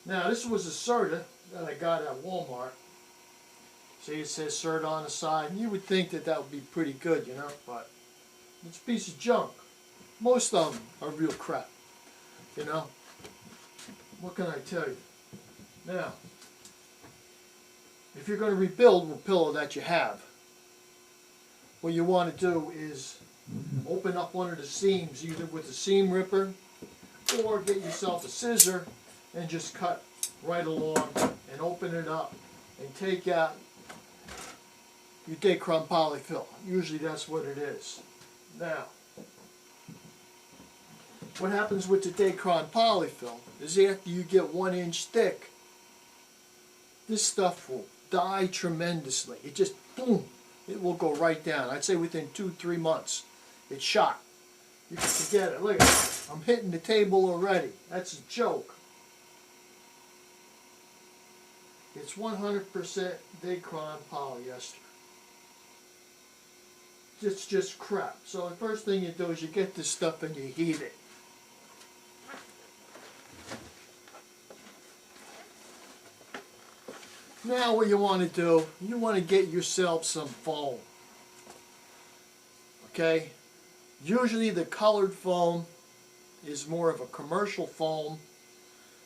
Now this was a Serta that I got at Walmart. See, it says Serta on the side. And you would think that that would be pretty good, you know, but it's a piece of junk. Most of them are real crap, you know. What can I tell you? Now, if you're going to rebuild a pillow that you have, what you want to do is open up one of the seams, either with a seam ripper or get yourself a scissor and just cut right along and open it up and take out your Dacron Polyfill. Usually that's what it is. Now, what happens with the Dacron Polyfill is after you get 1 inch thick, this stuff will die tremendously. It just, boom, it will go right down. I'd say within 2-3 months, it's shot. You can forget it. Look, I'm hitting the table already. That's a joke. It's 100% Dacron polyester. It's just crap. So the first thing you do is you get this stuff and you heat it. Now what you want to do, you want to get yourself some foam. Okay? Usually the colored foam is more of a commercial foam,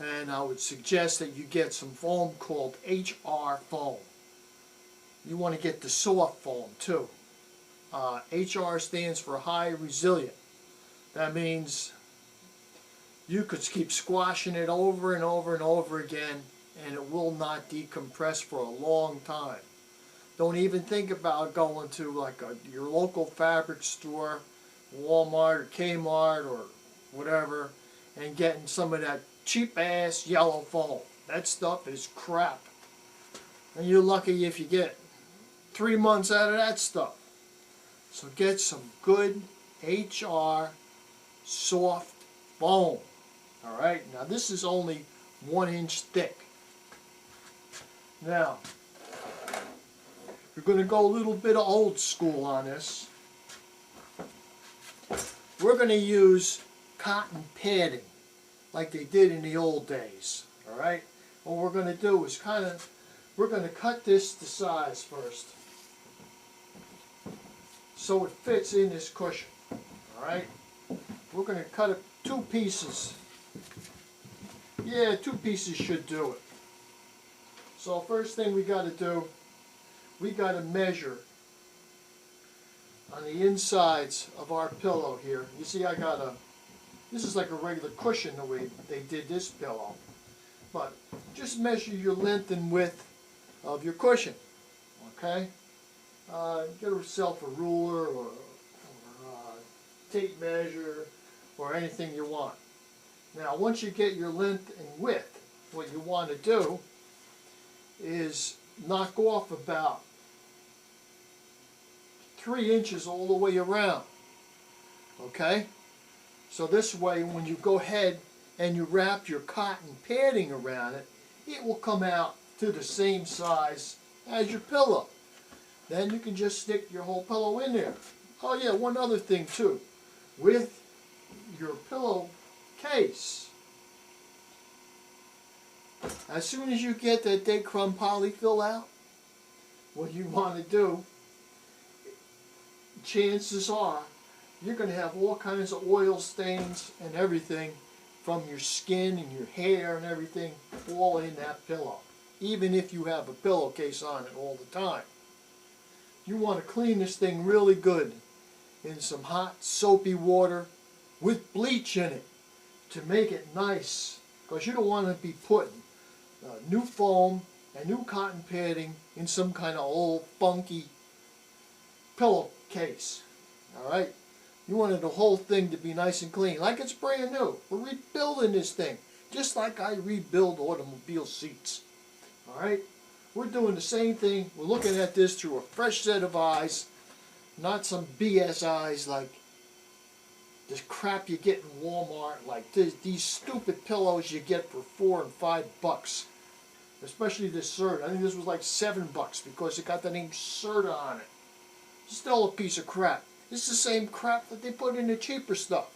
and I would suggest that you get some foam called HR foam. You want to get the soft foam too. HR stands for high resilient. That means you could keep squashing it over and over and over again and it will not decompress for a long time. Don't even think about going to like your local fabric store, Walmart or Kmart or whatever, and getting some of that cheap ass yellow foam. That stuff is crap. And you're lucky if you get 3 months out of that stuff. So get some good HR soft foam. Alright, now this is only 1 inch thick. Now, we're going to go a little bit of old school on this. We're going to use cotton padding like they did in the old days. Alright? What we're going to do is we're going to cut this to size first, so it fits in this cushion. Alright? We're going to cut it 2 pieces. Yeah, 2 pieces should do it. So first thing we got to do, we got to measure on the insides of our pillow here. You see I got this is like a regular cushion the way they did this pillow. But just measure your length and width of your cushion. Okay? Get yourself a ruler or tape measure or anything you want. Now once you get your length and width, what you want to do is knock off about 3 inches all the way around. Okay? So this way when you go ahead and you wrap your cotton padding around it, it will come out to the same size as your pillow. Then you can just stick your whole pillow in there. Oh yeah, one other thing too. With your pillow case, as soon as you get that Dacron Polyfill out, what you want to do, chances are you're going to have all kinds of oil stains and everything from your skin and your hair and everything all in that pillow, even if you have a pillowcase on it all the time. You want to clean this thing really good in some hot soapy water with bleach in it to make it nice, because you don't want to be putting new foam and new cotton padding in some kind of old funky pillowcase. Alright? You wanted the whole thing to be nice and clean, like it's brand new. We're rebuilding this thing, just like I rebuild automobile seats. Alright? We're doing the same thing. We're looking at this through a fresh set of eyes, not some BS eyes like this crap you get in Walmart, like these stupid pillows you get for $4 and $5. Especially this Serta. I think this was like $7 because it got the name Serta on it. Still a piece of crap. This is the same crap that they put in the cheaper stuff.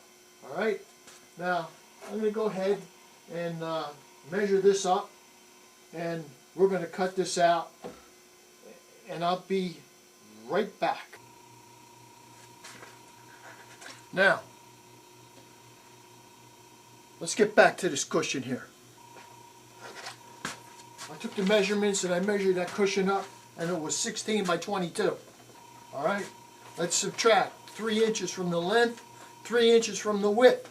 Alright? Now, I'm going to go ahead and measure this up, and we're going to cut this out, and I'll be right back. Now, let's get back to this cushion here. I took the measurements and I measured that cushion up, and it was 16 by 22. Alright, let's subtract 3 inches from the length, 3 inches from the width.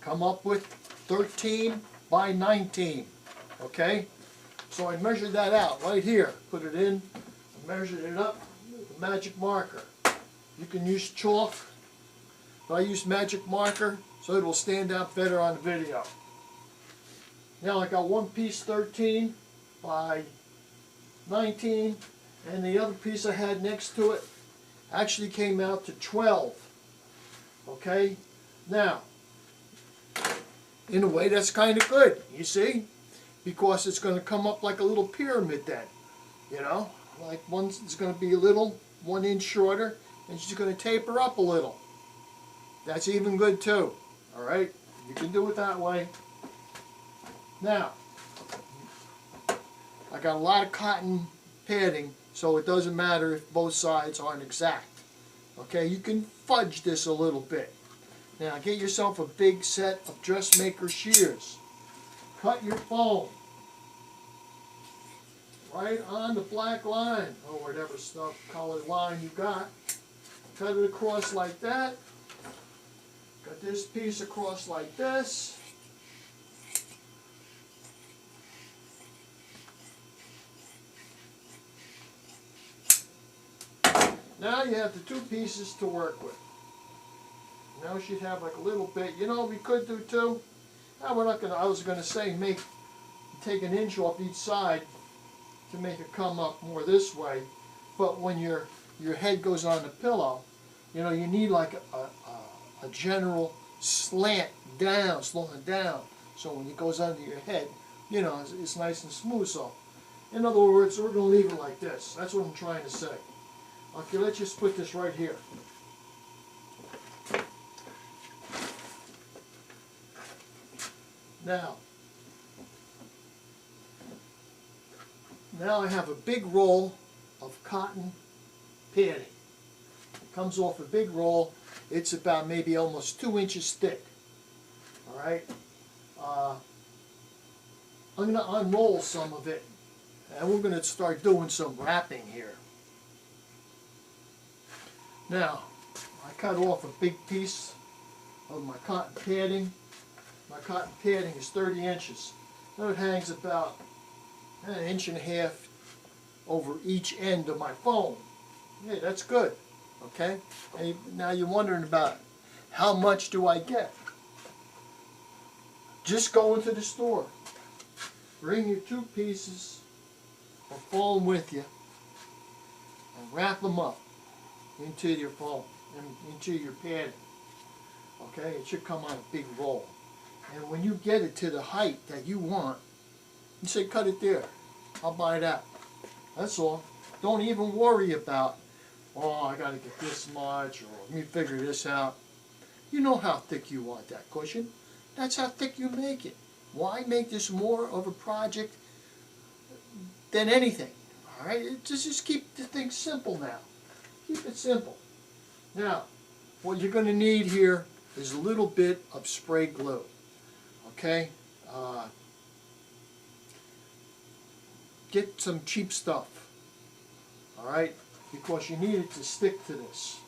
Come up with 13 by 19. Okay, so I measured that out right here. Put it in, measured it up with a magic marker. You can use chalk, but I use magic marker so it will stand out better on the video. Now I got one piece 13 by 19, and the other piece I had next to it actually came out to 12. Okay, now in a way that's kind of good, you see, because it's going to come up like a little pyramid then, you know, like one's going to be a little 1 inch shorter, and she's going to taper up a little. That's even good too. Alright, you can do it that way. Now, I got a lot of cotton padding, so it doesn't matter if both sides aren't exact. Okay, you can fudge this a little bit. Now get yourself a big set of dressmaker shears. Cut your foam right on the black line, or whatever stuff colored line you got. Cut it across like that. Cut this piece across like this. Now you have the 2 pieces to work with. Now she'd have like a little bit. You know what we could do too? We're not gonna. I was gonna say take an inch off each side to make it come up more this way. But when your head goes on the pillow, you know, you need like a general slant down, slowing down. So when it goes under your head, you know, it's nice and smooth. So, in other words, we're gonna leave it like this. That's what I'm trying to say. Okay, let's just put this right here. Now I have a big roll of cotton padding. It comes off a big roll. It's about maybe almost 2 inches thick. Alright? I'm going to unroll some of it, and we're going to start doing some wrapping here. Now, I cut off a big piece of my cotton padding. My cotton padding is 30 inches. Now it hangs about 1.5 inches over each end of my foam. Yeah, that's good. Okay? And now you're wondering about how much do I get? Just go into the store. Bring your 2 pieces of foam with you and wrap them up into your foam and into your padding. Okay? It should come on a big roll. And when you get it to the height that you want, you say, cut it there. I'll buy that. That's all. Don't even worry about, oh, I got to get this much, or let me figure this out. You know how thick you want that cushion. That's how thick you make it. Why make this more of a project than anything? All right? Just keep the thing simple now. Keep it simple. Now, what you're going to need here is a little bit of spray glue. Okay? Get some cheap stuff. Alright? Because you need it to stick to this.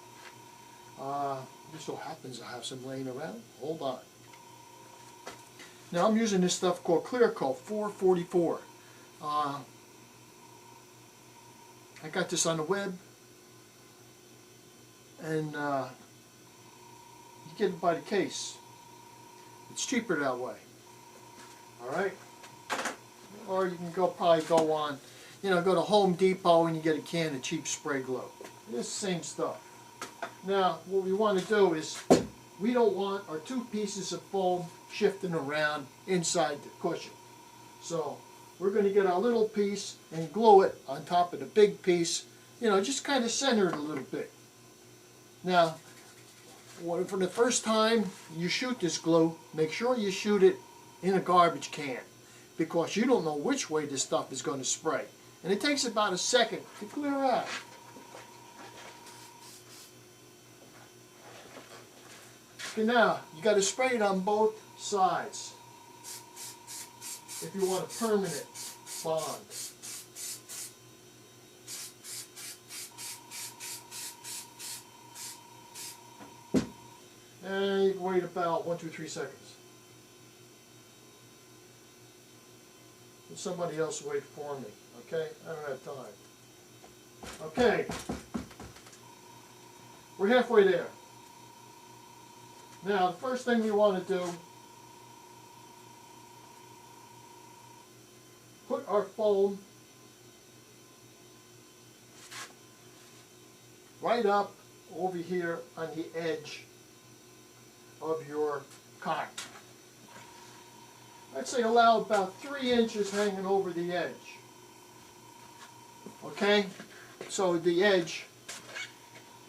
Just so happens I have some laying around. Hold on. Now I'm using this stuff called Clear Coat 444. I got this on the web. And you get it by the case. It's cheaper that way. Alright? Or you can probably go on, go to Home Depot and you get a can of cheap spray glue. It's the same stuff. Now, what we want to do is, we don't want our 2 pieces of foam shifting around inside the cushion. So, we're going to get our little piece and glue it on top of the big piece. Just kind of center it a little bit. Now, for the first time you shoot this glue, make sure you shoot it in a garbage can. because you don't know which way this stuff is going to spray. And it takes about a second to clear out. Okay, now, you got to spray it on both sides if you want a permanent bond. And you can wait about 1, 2, 3 seconds. Let somebody else wait for me, okay? I don't have time. Okay. We're halfway there. Now, the first thing we want to do, put our foam right up over here on the edge of your cotton. I'd say allow about 3 inches hanging over the edge. Okay? So the edge,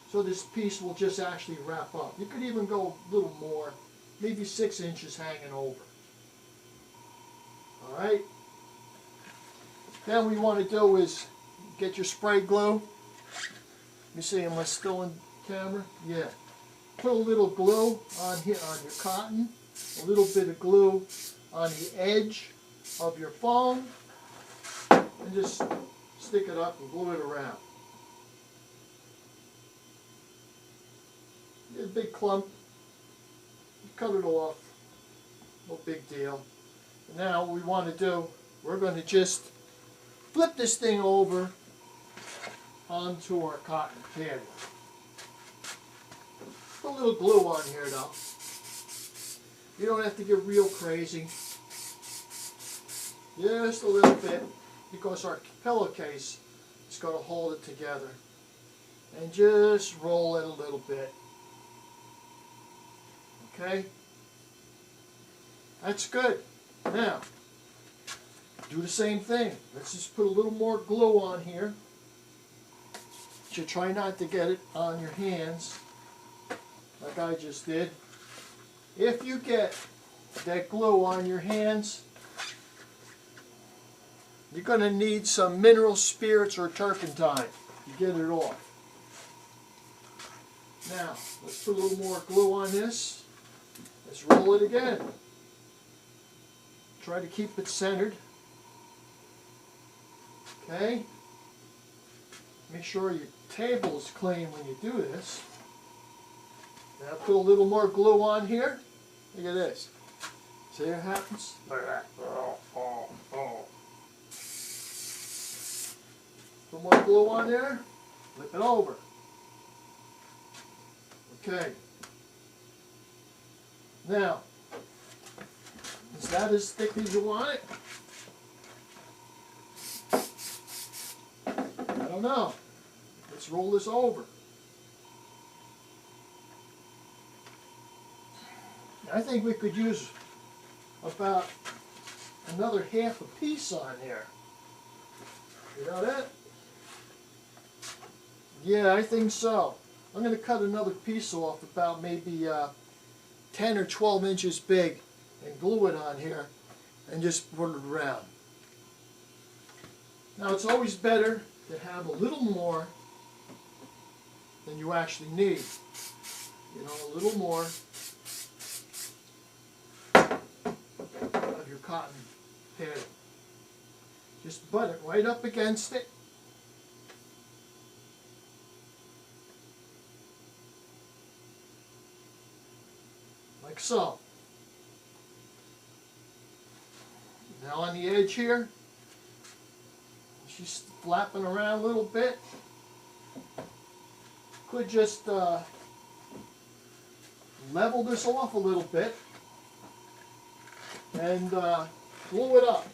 so this piece will just actually wrap up. You could even go a little more, maybe 6 inches hanging over. Alright? Then what we want to do is get your spray glue. Let me see, am I still in camera? Yeah. Put a little glue on here on your cotton, a little bit of glue on the edge of your foam, and just stick it up and glue it around. Get a big clump, you cut it off, no big deal. And now what we want to do, we're going to just flip this thing over onto our cotton padding. Put a little glue on here though. You don't have to get real crazy. Just a little bit, because our pillowcase is going to hold it together. And just roll it a little bit. Okay? That's good. Now, do the same thing. Let's just put a little more glue on here. You try not to get it on your hands, like I just did. If you get that glue on your hands, you're going to need some mineral spirits or turpentine to get it off. Now, let's put a little more glue on this. Let's roll it again. Try to keep it centered. Okay? Make sure your table is clean when you do this. Now put a little more glue on here. Look at this. See what happens? Put more glue on there. Flip it over. Okay. Now, is that as thick as you want it? I don't know. Let's roll this over. I think we could use about another half a piece on here. You know that? Yeah, I think so. I'm going to cut another piece off about maybe 10 or 12 inches big and glue it on here and just put it around. Now it's always better to have a little more than you actually need. You know, a little more of your cotton padding. Just butt it right up against it. Like so. Now on the edge here, she's flapping around a little bit. Could just level this off a little bit and glue it up.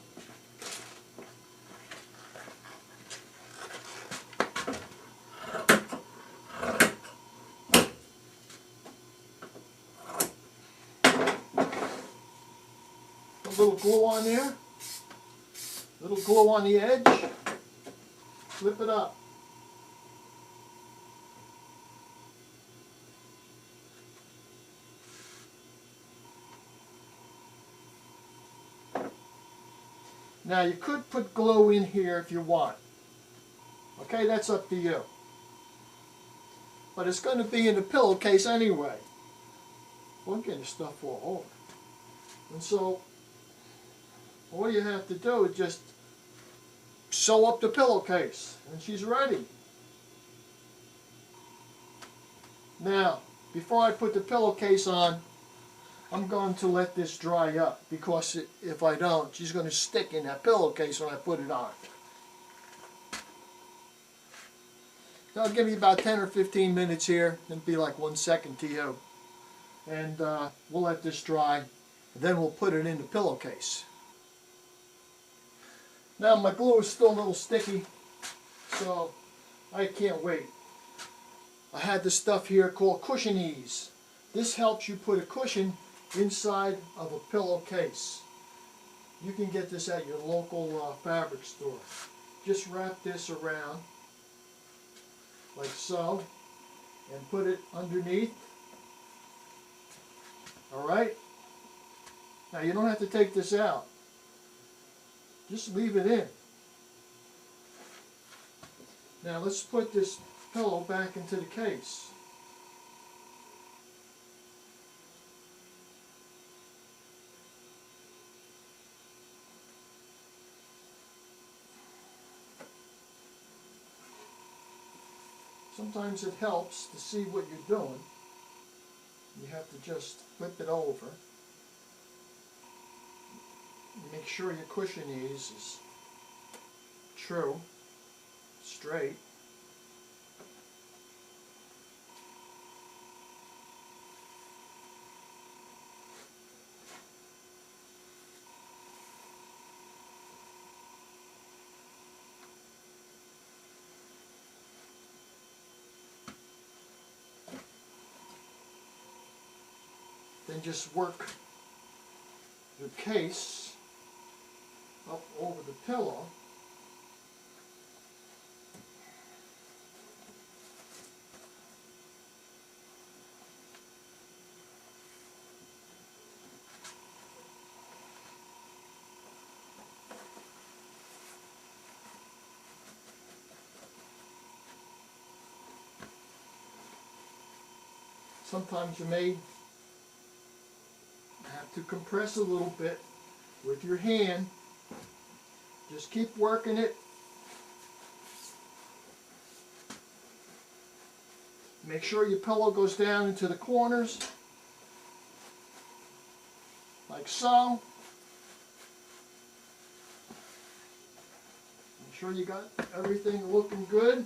A little glue on there, little glue on the edge, flip it up. Now you could put glue in here if you want. Okay, that's up to you. But it's going to be in the pillowcase anyway. We're getting stuff all over. And so, all you have to do is just sew up the pillowcase, and she's ready. Now, before I put the pillowcase on, I'm going to let this dry up, because if I don't, she's going to stick in that pillowcase when I put it on. That'll give me about 10 or 15 minutes here. It'll be like 1 second to you. And we'll let this dry, and then we'll put it in the pillowcase. Now my glue is still a little sticky, so I can't wait. I had this stuff here called Cushion Ease. This helps you put a cushion inside of a pillowcase. You can get this at your local fabric store. Just wrap this around like so and put it underneath. Alright? Now you don't have to take this out. Just leave it in. Now let's put this pillow back into the case. Sometimes it helps to see what you're doing. You have to just flip it over. Make sure your cushion ease is true, straight. Then just work your case up over the pillow. Sometimes you may have to compress a little bit with your hand. Just keep working it. Make sure your pillow goes down into the corners, like so. Make sure you got everything looking good.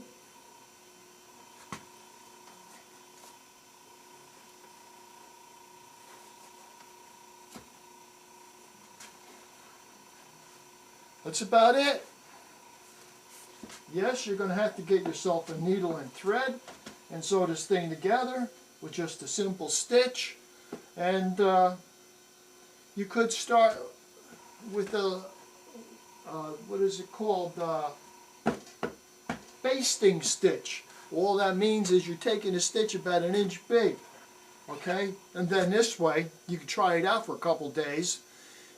That's about it. Yes, you're going to have to get yourself a needle and thread and sew this thing together with just a simple stitch. And you could start with a, what is it called, basting stitch. All that means is you're taking a stitch about 1 inch big. Okay? And then this way, you can try it out for a couple days.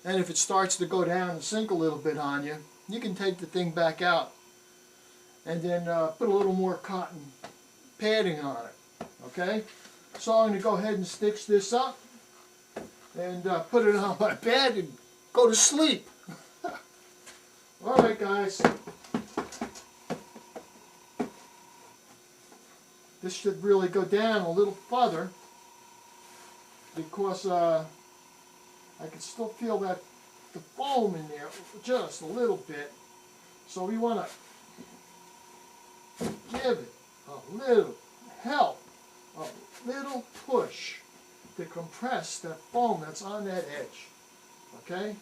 And if it starts to go down and sink a little bit on you, you can take the thing back out and then put a little more cotton padding on it. Okay? So I'm going to go ahead and stitch this up and put it on my bed and go to sleep. Alright guys. This should really go down a little further because I can still feel that the foam in there just a little bit. So we want to give it a little help, a little push to compress that foam that's on that edge. Okay?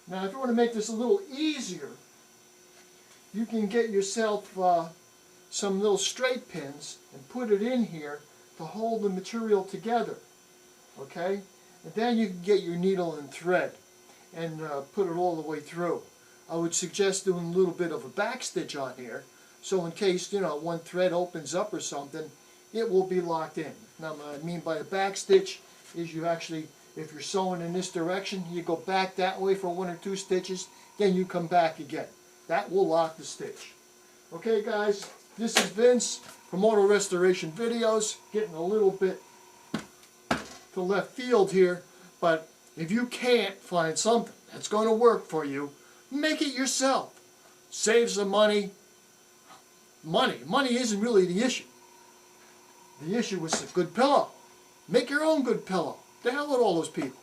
Now if you want to make this a little easier, you can get yourself some little straight pins and put it in here to hold the material together, okay? And then you can get your needle and thread and put it all the way through. I would suggest doing a little bit of a back stitch on here, so in case, you know, one thread opens up or something, it will be locked in. Now what I mean by a back stitch is you actually, If you're sewing in this direction, you go back that way for 1 or 2 stitches, then you come back again. That will lock the stitch. Okay guys, this is Vince from Auto Restoration Videos, getting a little bit to left field here, but if you can't find something that's going to work for you, make it yourself. Save some money. Money isn't really the issue. The issue is a good pillow. Make your own good pillow. The hell with all those people.